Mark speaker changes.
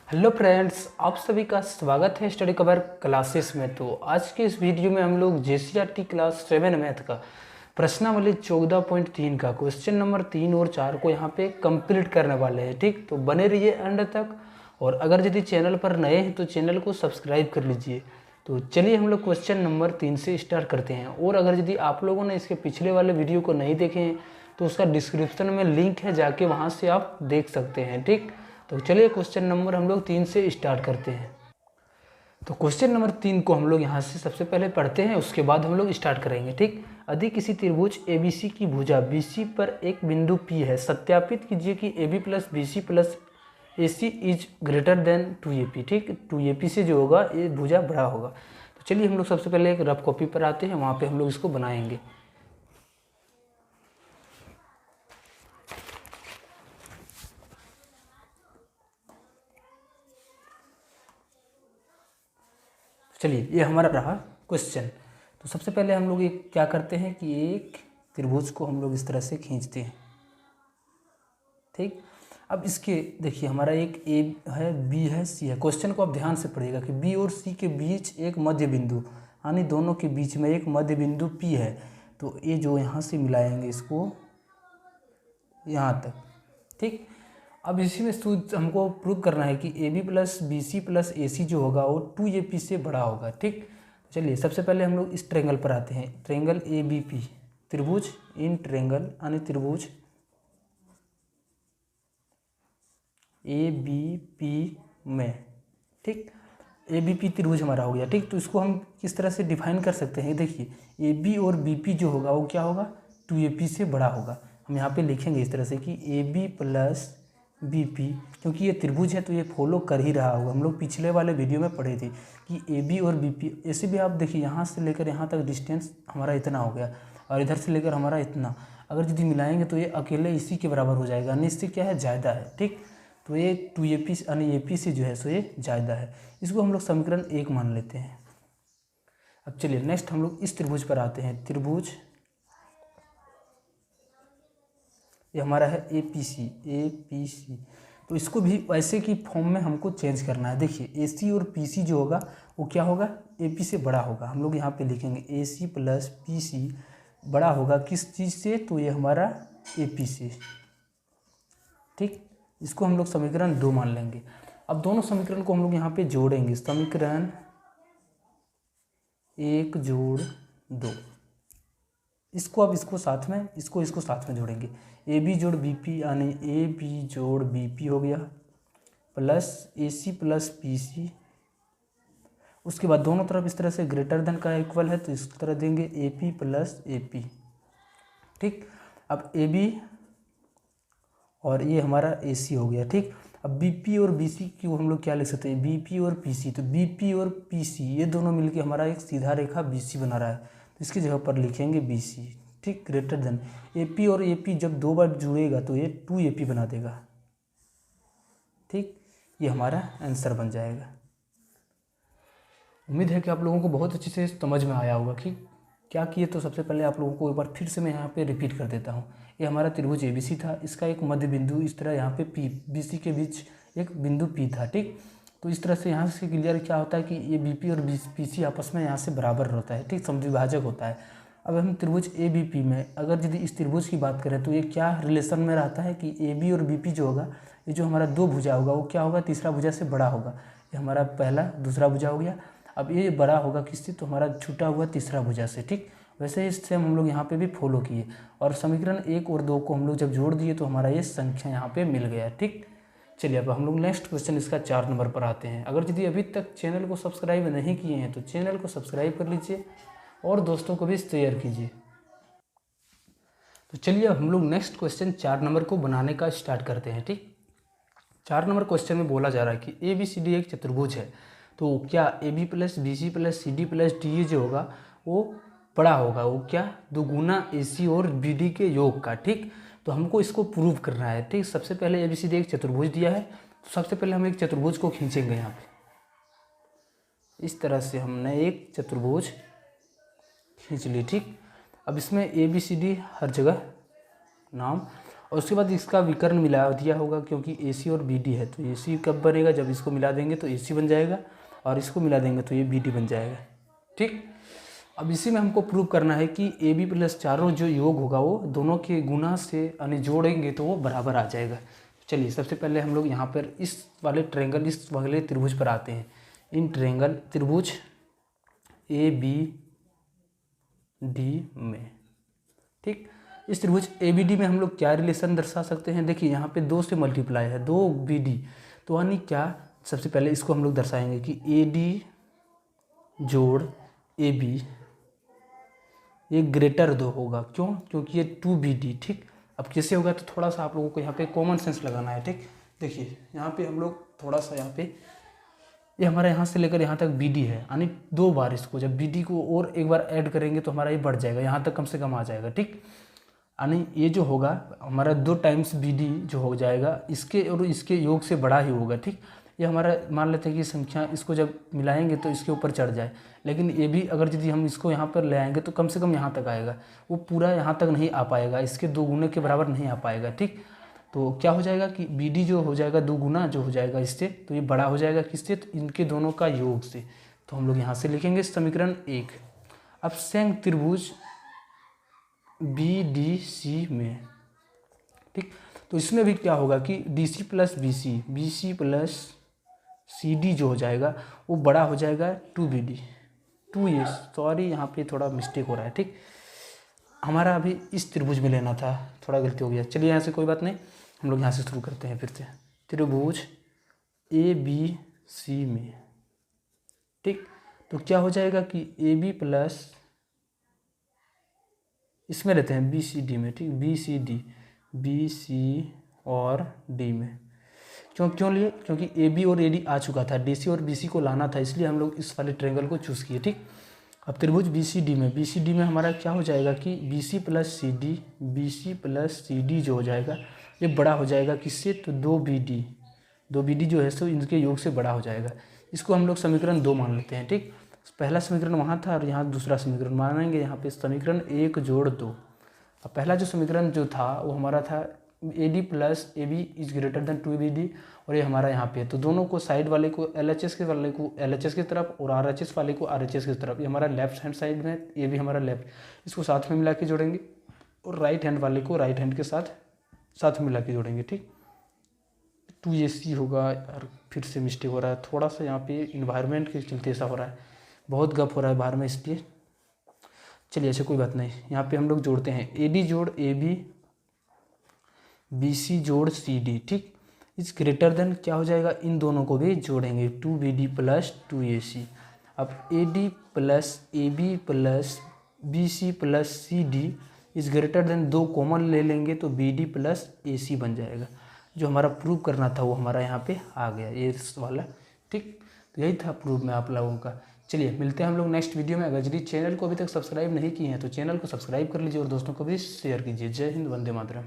Speaker 1: Hello friends, आप सभी का स्वागत है स्टडी कवर क्लासेस में। तो आज के इस वीडियो में हम लोग जेसीईआरटी क्लास 7 मैथ का प्रश्नावली 14.3 का क्वेश्चन नंबर 3 और 4 को यहाँ पे कंप्लीट करने वाले हैं। ठीक, तो बने रहिए एंड तक। और अगर यदि चैनल पर नए हैं तो चैनल को सब्सक्राइब कर लीजिए। तो चलिए हम लोग क्वेश्चन नंबर 3 से स्टार्ट करते हैं। और अगर यदि आप लोगों ने इसके पिछले वाले वीडियो को नहीं देखे हैं तो उसका डिस्क्रिप्शन में लिंक है, जाके वहाँ से आप देख सकते हैं। ठीक, तो चलिए क्वेश्चन नंबर हम लोग 3 से स्टार्ट करते हैं। तो क्वेश्चन नंबर 3 को हम लोग यहाँ से सबसे पहले पढ़ते हैं, उसके बाद हम लोग स्टार्ट करेंगे। ठीक, यदि किसी त्रिभुज ABC की भुजा BC पर एक बिंदु P है, सत्यापित कीजिए कि AB plus BC plus AC is greater than 2AP। ठीक, 2AP से जो होगा ये भुजा बड़ा होगा। तो चलिए हम लोग सबसे पहले एक रफ कॉपी पर आते हैं, वहाँ पर हम लोग इसको बनाएंगे। चलिए ये हमारा रहा क्वेश्चन। तो सबसे पहले हम लोग ये क्या करते हैं कि एक त्रिभुज को हम लोग इस तरह से खींचते हैं। ठीक, अब इसके देखिए हमारा एक ए है, बी है, सी है। क्वेश्चन को आप ध्यान से पढ़िएगा कि बी और सी के बीच एक मध्य बिंदु, यानी दोनों के बीच में एक मध्य बिंदु पी है। तो ये जो यहाँ से मिलाएंगे इसको यहाँ तक। ठीक, अब इसी में हमको प्रूव करना है कि A B plus B C plus A C जो होगा वो 2AP से बड़ा होगा। ठीक, चलिए सबसे पहले हम लोग इस ट्रेंगल पर आते हैं। ट्रेंगल ABP, त्रिभुज इन ट्रेंगल यानी त्रिभुज ABP में। ठीक, ABP त्रिभुज हमारा हो गया। ठीक, तो इसको हम किस तरह से डिफाइन कर सकते हैं, देखिए AB और BP जो होगा वो क्या होगा, 2AP से बड़ा होगा। हम यहाँ पे लिखेंगे इस तरह से कि AB प्लस BP, क्योंकि ये त्रिभुज है तो ये फॉलो कर ही रहा होगा। हम लोग पिछले वाले वीडियो में पढ़े थे कि AB और BP, ऐसे भी आप देखिए यहाँ से लेकर यहाँ तक डिस्टेंस हमारा इतना हो गया और इधर से लेकर हमारा इतना, अगर यदि मिलाएंगे तो ये अकेले इसी के बराबर हो जाएगा, यानी इससे क्या है, ज़्यादा है। ठीक, तो ये 2AP यानी AP से जो है सो ये ज़्यादा है। इसको हम लोग समीकरण 1 मान लेते हैं। अब चलिए नेक्स्ट हम लोग इस त्रिभुज पर आते हैं। त्रिभुज ये हमारा है APC। तो इसको भी वैसे की फॉर्म में हमको चेंज करना है। देखिए AC और PC जो होगा वो क्या होगा, AP से बड़ा होगा। हम लोग यहाँ पे लिखेंगे AC प्लस PC बड़ा होगा किस चीज़ से, तो ये हमारा AP से। ठीक, इसको हम लोग समीकरण 2 मान लेंगे। अब दोनों समीकरण को हम लोग यहाँ पे जोड़ेंगे। समीकरण 1 जोड़ 2, इसको अब इसको साथ में, इसको साथ में जोड़ेंगे। AB जोड़ BP यानी AB जोड़ BP हो गया, प्लस AC प्लस PC। उसके बाद दोनों तरफ इस तरह से ग्रेटर देन का इक्वल है तो इस तरह देंगे AP प्लस AP। ठीक, अब AB और ये हमारा AC हो गया। ठीक, अब BP और BC की हम लोग क्या लिख सकते हैं, BP और PC। तो BP और PC ये दोनों मिलके हमारा एक सीधा रेखा BC बना रहा है, तो इसकी जगह पर लिखेंगे BC। ठीक, ग्रेटर देन AP और AP जब 2 बार जुड़ेगा तो ये 2AP बना देगा। ठीक, ये हमारा आंसर बन जाएगा। उम्मीद है कि आप लोगों को बहुत अच्छे से समझ में आया होगा कि क्या किए। तो सबसे पहले आप लोगों को एक बार फिर से मैं यहाँ पे रिपीट कर देता हूँ। ये हमारा त्रिभुज ABC था, इसका एक मध्य बिंदु इस तरह यहाँ पे BC के बीच एक बिंदु P था। ठीक, तो इस तरह से यहाँ से क्लियर क्या होता है कि ये BP और PC आपस में यहाँ से बराबर होता है। ठीक, समद्विभाजक होता है। अब हम त्रिभुज ABP में अगर यदि इस त्रिभुज की बात करें तो ये क्या रिलेशन में रहता है कि AB और BP जो होगा, ये जो हमारा 2 भुजा होगा वो क्या होगा, तीसरा भुजा से बड़ा होगा। ये हमारा पहला दूसरा भुजा हो गया। अब ये बड़ा होगा किससे, तो हमारा छूटा हुआ तीसरा भुजा से। ठीक, वैसे ही सेम हम लोग यहाँ पे भी फॉलो किए और समीकरण 1 और 2 को हम लोग जब जोड़ दिए तो हमारा ये संख्या यहाँ पे मिल गया। ठीक, चलिए अब हम लोग नेक्स्ट क्वेश्चन इसका 4 नंबर पर आते हैं। अगर यदि अभी तक चैनल को सब्सक्राइब नहीं किए हैं तो चैनल को सब्सक्राइब कर लीजिए और दोस्तों को भी शेयर कीजिए। तो चलिए अब हम लोग नेक्स्ट क्वेश्चन 4 नंबर को बनाने का स्टार्ट करते हैं। ठीक, 4 नंबर क्वेश्चन में बोला जा रहा है कि ABCD एक चतुर्भुज है, तो क्या AB plus BC plus CD plus DE जो होगा वो बड़ा होगा, वो क्या, दोगुना AC और BD के योग का। ठीक, तो हमको इसको प्रूव करना है। ठीक, सबसे पहले ABCD एक चतुर्भुज दिया है, तो सबसे पहले हम एक चतुर्भुज को खींचेंगे। यहाँ पे इस तरह से हमने एक चतुर्भुज खींच ली। ठीक, अब इसमें ABCD हर जगह नाम, और उसके बाद इसका विकर्ण मिला दिया होगा, क्योंकि AC और BD है, तो AC कब बनेगा, जब इसको मिला देंगे तो AC बन जाएगा, और इसको मिला देंगे तो ये BD बन जाएगा। ठीक, अब इसी में हमको प्रूव करना है कि AB प्लस चारों जो योग होगा वो दोनों के गुना से यानी जोड़ेंगे तो वो बराबर आ जाएगा। चलिए सबसे पहले हम लोग यहाँ पर इस वाले ट्रायंगल, इस वाले त्रिभुज पर आते हैं। इन ट्रायंगल त्रिभुज ABD में, ठीक, इस त्रिभुज ABD में हम लोग क्या रिलेशन दर्शा सकते हैं। देखिए यहाँ पे 2 से मल्टीप्लाई है, 2BD, तो यानी क्या, सबसे पहले इसको हम लोग दर्शाएंगे कि AD जोड़ AB ये ग्रेटर 2 होगा। क्यों, क्योंकि ये 2BD। ठीक, अब कैसे होगा, तो थोड़ा सा आप लोगों को यहाँ पे कॉमन सेंस लगाना है। ठीक, देखिए यहाँ पे हम लोग थोड़ा सा यहाँ पे, ये हमारा यहाँ से लेकर यहाँ तक BD है, यानी 2 बार इसको जब BD को और एक बार ऐड करेंगे तो हमारा ये बढ़ जाएगा, यहाँ तक कम से कम आ जाएगा। ठीक, यानी ये जो होगा हमारा 2 टाइम्स BD जो हो जाएगा, इसके और इसके योग से बड़ा ही होगा। ठीक, ये हमारा मान लेते हैं कि संख्या इसको जब मिलाएंगे तो इसके ऊपर चढ़ जाए, लेकिन ये भी अगर यदि हम इसको यहाँ पर ले आएंगे तो कम से कम यहाँ तक आएगा, वो पूरा यहाँ तक नहीं आ पाएगा, इसके 2 गुने के बराबर नहीं आ पाएगा। ठीक, तो क्या हो जाएगा कि BD जो हो जाएगा 2 गुना जो हो जाएगा इससे, तो ये बड़ा हो जाएगा किससे, तो इनके दोनों का योग से। तो हम लोग यहाँ से लिखेंगे समीकरण 1। अब संयुक्त त्रिभुज BDC में, ठीक, तो इसमें भी क्या होगा कि DC plus BC plus CD जो हो जाएगा वो बड़ा हो जाएगा 2BD, 2A, सॉरी यहाँ पे थोड़ा मिस्टेक हो रहा है। ठीक, हमारा अभी इस त्रिभुज में लेना था, थोड़ा गलती हो गया। चलिए यहाँ से कोई बात नहीं, हम लोग यहाँ से शुरू करते हैं फिर से। त्रिभुज ABC में, ठीक, तो क्या हो जाएगा कि AB प्लस, इसमें लेते हैं BCD में, ठीक, BC और D में। क्यों लिए, क्योंकि AB और AD आ चुका था, DC और BC को लाना था, इसलिए हम लोग इस वाले ट्रायंगल को चूज़ किए। ठीक, अब त्रिभुज BCD में हमारा क्या हो जाएगा कि BC प्लस CD जो हो जाएगा ये बड़ा हो जाएगा किससे, तो 2BD जो है सो इनके योग से बड़ा हो जाएगा। इसको हम लोग समीकरण 2 मान लेते हैं। ठीक, पहला समीकरण वहाँ था और यहाँ दूसरा समीकरण मानेंगे, यहाँ पे समीकरण 1 जोड़ 2। अब पहला जो समीकरण जो था वो हमारा था AD plus AB is greater than 2BD, और ये हमारा यहाँ पे है, तो दोनों को साइड वाले को LHS के वाले को LHS की तरफ और RHS वाले को RHS की तरफ, ये हमारा लेफ्ट हैंड साइड में, ये भी हमारा लेफ्ट, इसको साथ में मिला के जोड़ेंगे, और राइट हैंड वाले को राइट हैंड के साथ में मिला के जोड़ेंगे। ठीक, 2AC होगा, और फिर से मिस्टेक हो रहा है थोड़ा सा, यहाँ पे इन्वायरमेंट के चलते ऐसा हो रहा है, बहुत गप हो रहा है बाहर में, इसलिए चलिए ऐसे कोई बात नहीं। यहाँ पे हम लोग जोड़ते हैं AD जोड़ AB, BC जोड़ CD, ठीक, इस ग्रेटर देन क्या हो जाएगा, इन दोनों को भी जोड़ेंगे 2BD प्लस 2AC। अब AD plus AB plus BC plus CD इस ग्रेटर देन 2 कॉमन ले लेंगे तो BD प्लस AC बन जाएगा। जो हमारा प्रूव करना था वो हमारा यहाँ पे आ गया, ये वाला। ठीक, तो यही था प्रूव में आप लोगों का। चलिए मिलते हैं हम लोग नेक्स्ट वीडियो में। अगर यदि चैनल को अभी तक सब्सक्राइब नहीं किए हैं तो चैनल को सब्सक्राइब कर लीजिए और दोस्तों को भी शेयर कीजिए। जय हिंद, वंदे मातरम।